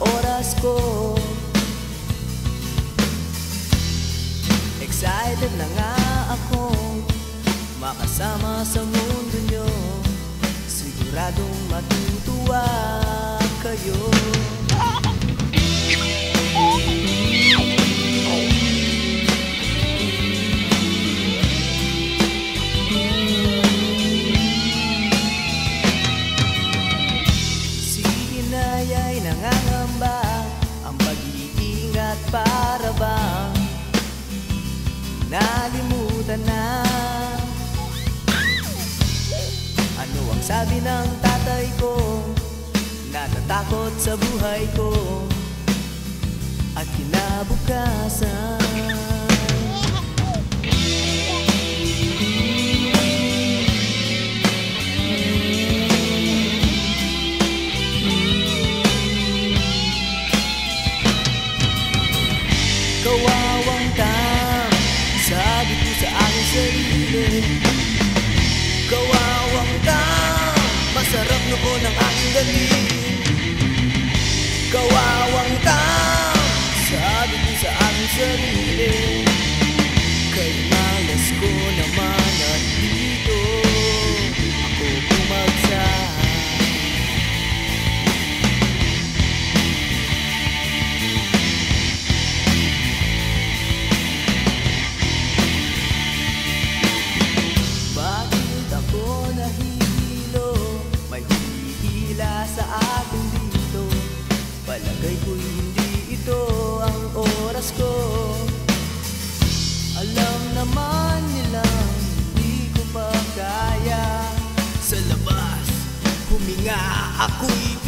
oras ko. Excited na nga akong makasama sa mundo nyo. Siguradong matutuwa kayo. Ay nangangamba ang pag-iingat, para bang nalimutan na. Ano ang sabi ng tatay ko? Natatakot sa buhay ko at kinabukasan. Kawawang tam, sabi ko sa aking sarili. Kawawang tam, masarap noon ang aking galing. Kawawang tam, sabi ko sa aking sarili. Kay malas ko naman at dito ako bumagsak. Sa akin dito, palagay ko'y hindi ito ang oras ko. Alam naman nilang hindi ko pa kaya. Sa labas, huminga, ako'y